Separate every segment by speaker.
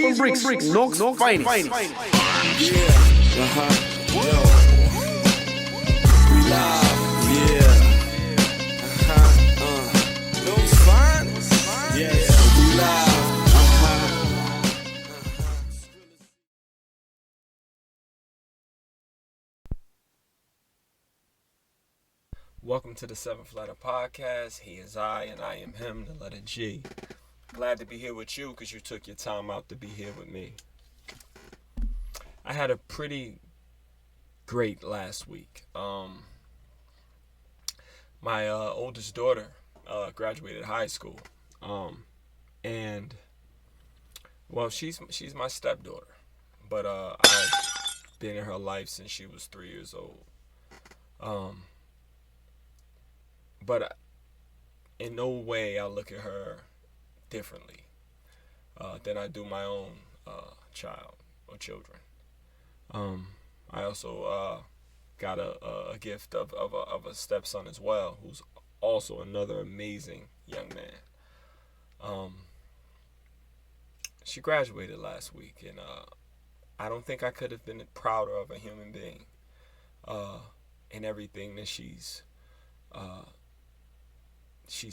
Speaker 1: from bricks, Knox finest.
Speaker 2: Yeah, yo, we live, yeah, those finest, yeah, we live,
Speaker 3: Welcome to the Seventh Letter Podcast. He is I, and I am him, the letter G. Glad to be here with you because you took your time out to be here with me. I had a pretty great last week. My oldest daughter graduated high school, and well, she's my stepdaughter, but I've been in her life since she was 3 years old. But in no way I look at her differently than I do my own child or children. I also got a gift of a stepson as well, who's also another amazing young man. She graduated last week, and I don't think I could have been prouder of a human being in everything that she's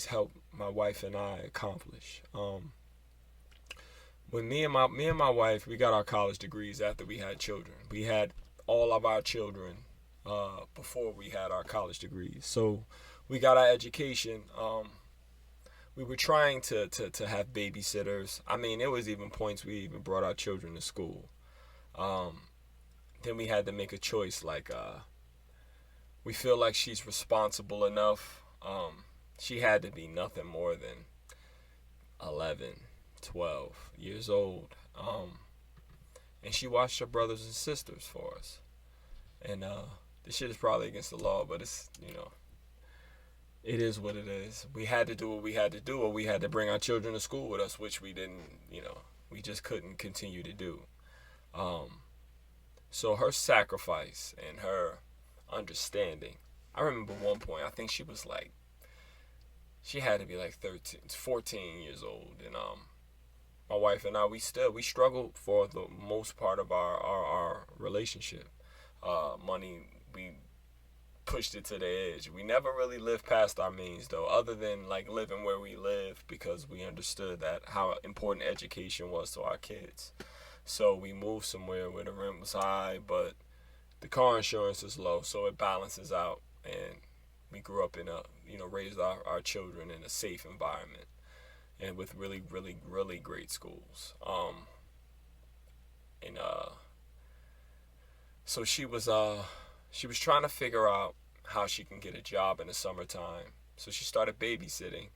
Speaker 3: helped my wife and I accomplish. When me and my wife, we got our college degrees after we had children. We had all of our children before we had our college degrees. So we got our education. We were trying to have babysitters. I mean, there was even points we even brought our children to school. Then we had to make a choice, like we feel like she's responsible enough. She had to be nothing more than 11, 12 years old. And she watched her brothers and sisters for us. And this shit is probably against the law, but it's, it is what it is. We had to do what we had to do, or we had to bring our children to school with us, which we didn't, we just couldn't continue to do. So her sacrifice and her understanding. I remember one point, I think she was like, she had to be like 14 years old. And my wife and I, we struggled for the most part of our relationship. Money, we pushed it to the edge. We never really lived past our means, though, other than like living where we live, because we understood that how important education was to our kids. So we moved somewhere where the rent was high, but the car insurance is low, so it balances out. And we grew up in raised our children in a safe environment and with really, really, really great schools. So she was trying to figure out how she can get a job in the summertime. So she started babysitting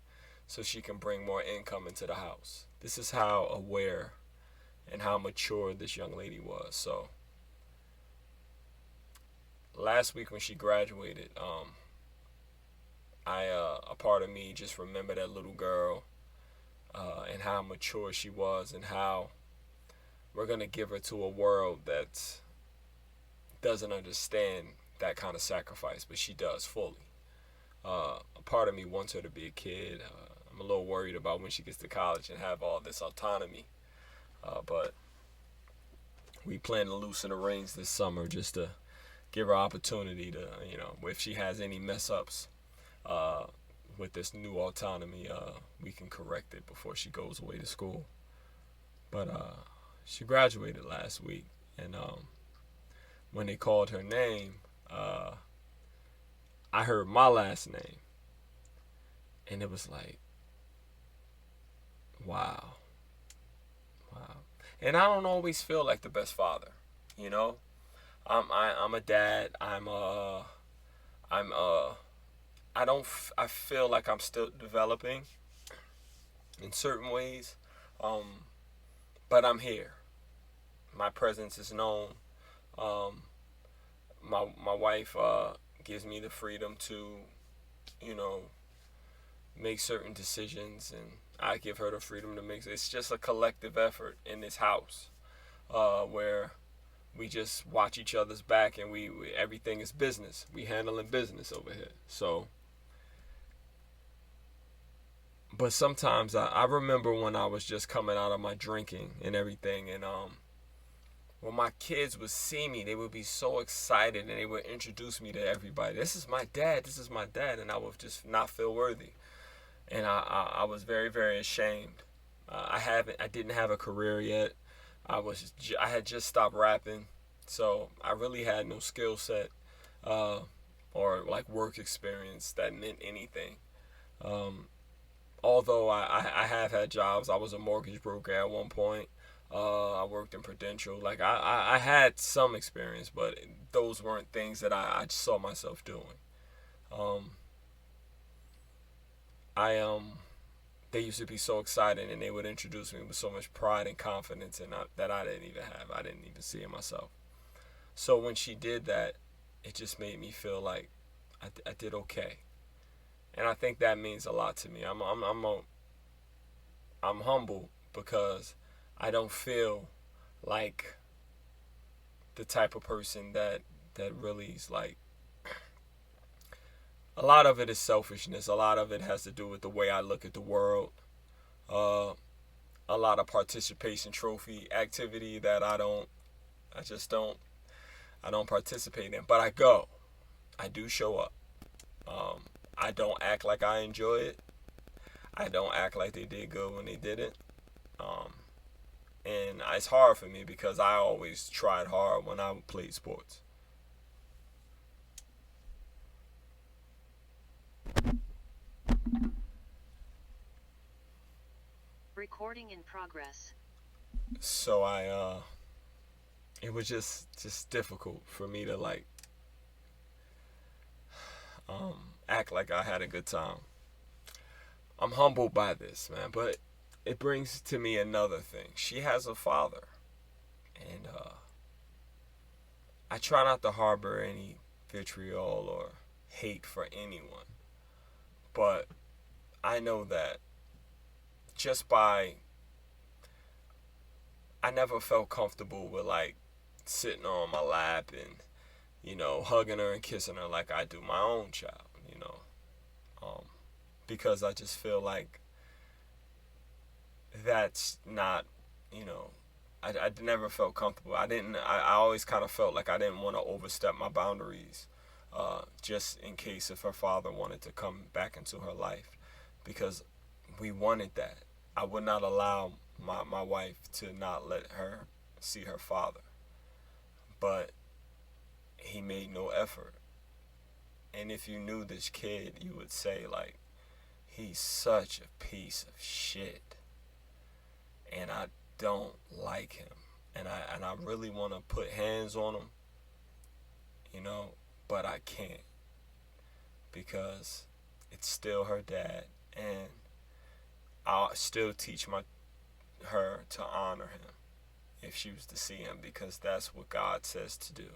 Speaker 3: so she can bring more income into the house. This is how aware and how mature this young lady was. So last week when she graduated, a part of me just remembered that little girl and how mature she was, and how we're going to give her to a world that doesn't understand that kind of sacrifice, but she does fully. A part of me wants her to be a kid. I'm a little worried about when she gets to college and have all this autonomy, but we plan to loosen the reins this summer just to give her opportunity to, if she has any mess ups with this new autonomy, we can correct it before she goes away to school. But she graduated last week, and when they called her name, I heard my last name, and it was like, wow. And I don't always feel like the best father, I'm a dad. I feel like I'm still developing in certain ways, but I'm here. My presence is known. My wife gives me the freedom to, make certain decisions, and I give her the freedom to make. It's just a collective effort in this house, where we just watch each other's back, and we everything is business. We handling business over here. So But sometimes I remember when I was just coming out of my drinking and everything, and when my kids would see me, they would be so excited and they would introduce me to everybody. This is my dad. This is my dad, and I would just not feel worthy, and I was very, very ashamed. I didn't have a career yet. I had just stopped rapping, so I really had no skill set uh, or like work experience that meant anything. Um, Although I have had jobs, I was a mortgage broker at one point. I worked in Prudential. Like I had some experience, but those weren't things that I saw myself doing. Um, I They used to be so excited, and they would introduce me with so much pride and confidence, and that I didn't even have. I didn't even see in myself. So when she did that, it just made me feel like I did okay, and I think that means a lot to me. I'm humble because I don't feel like the type of person that really is like. A lot of it is selfishness. A lot of it has to do with the way I look at the world. Uh, a lot of participation trophy activity that I just don't, I don't participate in. But I go. I do show up. I don't act like I enjoy it. I don't act like they did good when they did it. Um, and it's hard for me because I always tried hard when I played sports.
Speaker 4: Recording in progress.
Speaker 3: So it was just difficult for me to like act like I had a good time. I'm humbled by this, man, but it brings to me another thing. She has a father, and I try not to harbor any vitriol or hate for anyone, but I know that just by I never felt comfortable with like sitting on my lap and hugging her and kissing her like I do my own child, um, because I just feel like that's not, you know, I never felt comfortable. I always kind of felt like I didn't want to overstep my boundaries, just in case if her father wanted to come back into her life, because we wanted that. I would not allow my wife to not let her see her father, but he made no effort. And if you knew this kid, you would say like, he's such a piece of shit, and I don't like him, and I really want to put hands on him, but I can't, because it's still her dad, and I'll still teach her to honor him if she was to see him, because that's what God says to do.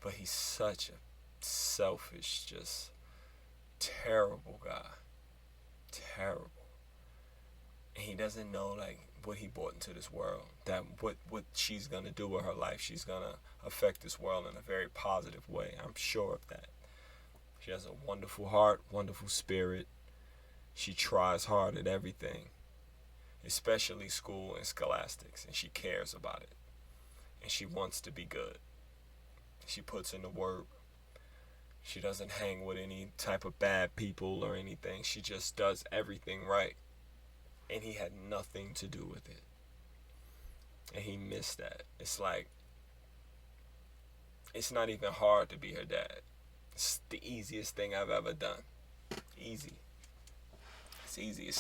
Speaker 3: But he's such a selfish, just terrible guy. Terrible. And he doesn't know like what he brought into this world. That what she's gonna do with her life. She's gonna affect this world in a very positive way. I'm sure of that. She has a wonderful heart, wonderful spirit. She tries hard at everything, especially school and scholastics, and she cares about it. And she wants to be good. She puts in the work. She doesn't hang with any type of bad people or anything. She just does everything right. And he had nothing to do with it. And he missed that. It's like, it's not even hard to be her dad. It's the easiest thing I've ever done. Easy. It's easy.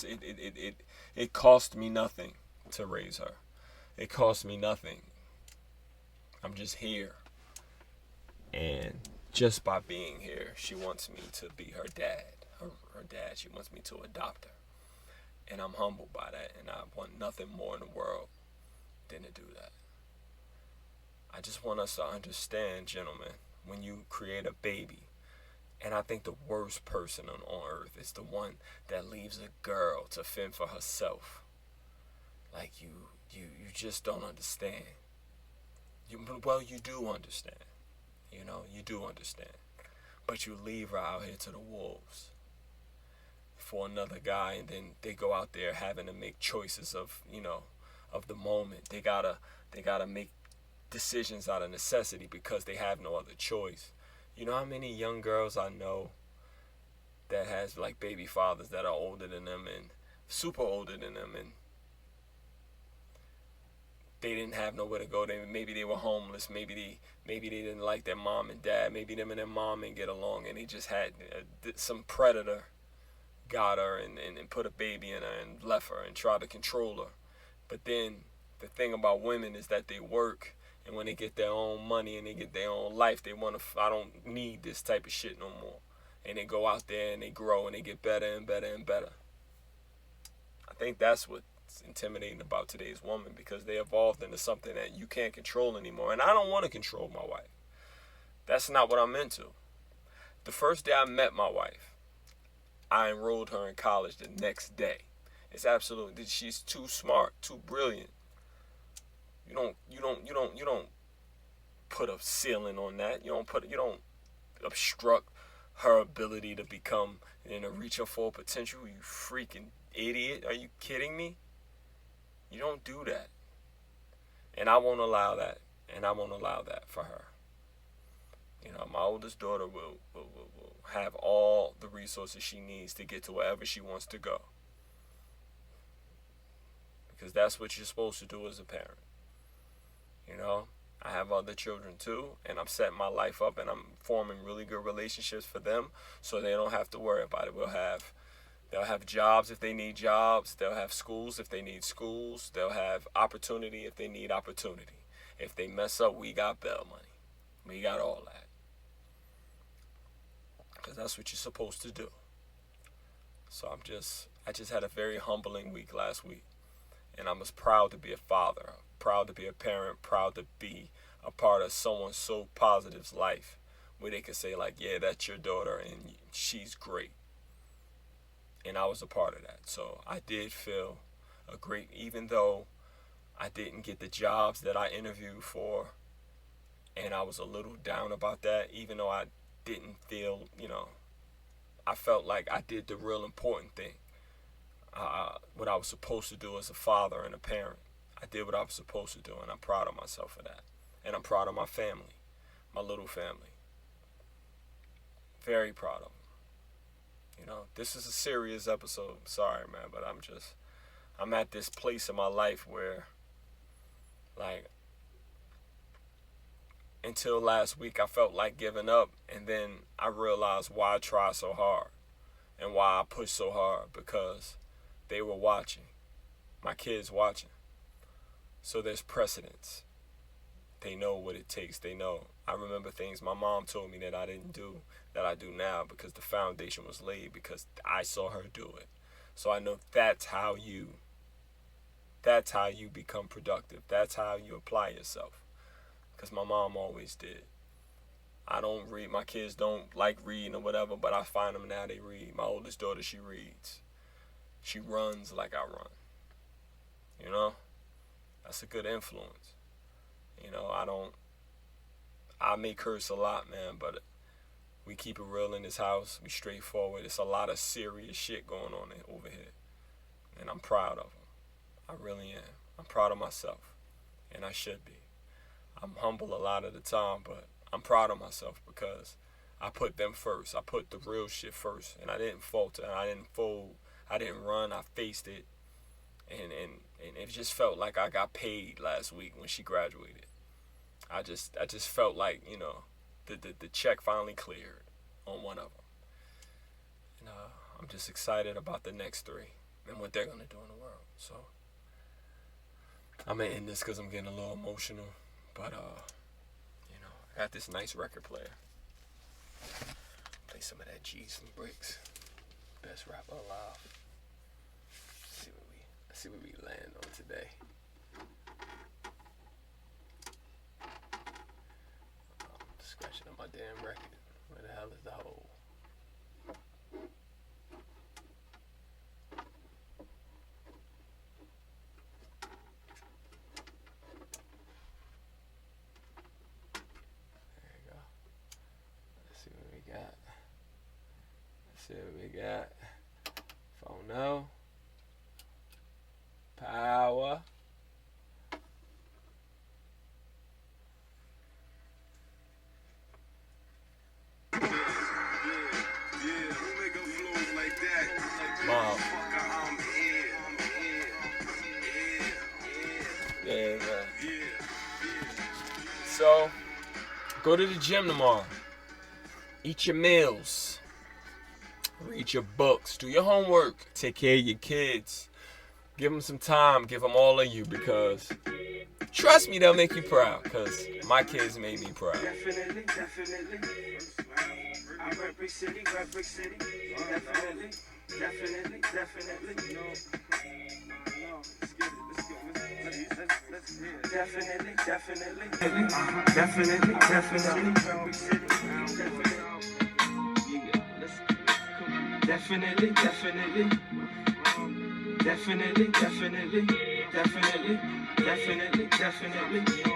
Speaker 3: It cost me nothing to raise her. It cost me nothing. I'm just here. And just by being here, she wants me to be her dad. Her dad. She wants me to adopt her. And I'm humbled by that. And I want nothing more in the world than to do that. I just want us to understand, gentlemen, when you create a baby, and I think the worst person on earth is the one that leaves a girl to fend for herself. Like you just don't understand. Well, you do understand. You do understand. But you leave her out here to the wolves. for another guy, and then they go out there having to make choices of, of the moment. They gotta make decisions out of necessity because they have no other choice. You know how many young girls I know that has like baby fathers that are older than them and super older than them, and they didn't have nowhere to go. Maybe they were homeless. Maybe they didn't like their mom and dad. Maybe them and their mom didn't get along, and they just had some predator got her and put a baby in her and left her and tried to control her. But then the thing about women is that they work, and when they get their own money and they get their own life, they want to, I don't need this type of shit no more. And they go out there and they grow and they get better and better and better. I think that's what's intimidating about today's woman, because they evolved into something that you can't control anymore. And I don't want to control my wife. That's not what I'm into. The first day I met my wife, I enrolled her in college the next day. It's absolutely, she's too smart, too brilliant. You don't put a ceiling on that. You don't obstruct her ability to become and to reach her full potential. You freaking idiot. Are you kidding me? You don't do that. And I won't allow that. And I won't allow that for her. My oldest daughter will have all the resources she needs to get to wherever she wants to go. Because that's what you're supposed to do as a parent. I have other children too, and I'm setting my life up, and I'm forming really good relationships for them so they don't have to worry about it. They'll have jobs if they need jobs. They'll have schools if they need schools. They'll have opportunity if they need opportunity. If they mess up, we got bail money. We got all that. Because that's what you're supposed to do. So I just had a very humbling week last week. And I was proud to be a father, proud to be a parent, proud to be a part of someone so positive's life where they could say like, yeah, that's your daughter and she's great. And I was a part of that. So I did feel a great, even though I didn't get the jobs that I interviewed for, and I was a little down about that, even though I didn't feel, I felt like I did the real important thing. What I was supposed to do as a father and a parent. I did what I was supposed to do, and I'm proud of myself for that. And I'm proud of my family, my little family. Very proud of them. This is a serious episode. Sorry, man, but I'm at this place in my life where, like, until last week, I felt like giving up, and then I realized why I try so hard and why I push so hard, because they were watching. My kids watching. So there's precedence. They know what it takes. They know. I remember things my mom told me that I didn't do, that I do now, because the foundation was laid, because I saw her do it. So I know that's how you become productive. That's how you apply yourself. Because my mom always did. I don't read. My kids don't like reading or whatever, but I find them now they read. My oldest daughter, she reads. She runs like I run. That's a good influence. I may curse a lot, man, but we keep it real in this house. We straightforward. It's a lot of serious shit going on over here. And I'm proud of them. I really am. I'm proud of myself. And I should be. I'm humble a lot of the time, but I'm proud of myself because I put them first. I put the real shit first. And I didn't falter. I didn't fold. I didn't run. I faced it. And it just felt like I got paid last week when she graduated. I just felt like, the check finally cleared on one of them. And I'm just excited about the next three and what they're going to do in the world. So I'm going to end this because I'm getting a little emotional. But, I got this nice record player. Play some of that G's and Bricks. Best rapper alive. Let's see what we land on today. Scratching on my damn record. Where the hell is the hole? There you go. Let's see what we got. Yeah, man. So, go to the gym tomorrow. Eat your meals. Read your books. Do your homework. Take care of your kids. Give them some time. Give them all of you, because trust me, they'll make you proud, because my kids made me proud.
Speaker 2: Definitely, definitely. I rep Brick City, rep Brick City. Definitely, definitely, definitely. No, let's get it, let's go. Let's hear it. Definitely, definitely. Definitely, definitely. Rep Brick City, definitely. Yeah, let's come on. Definitely, definitely. Definitely, definitely. Definitely, definitely, definitely.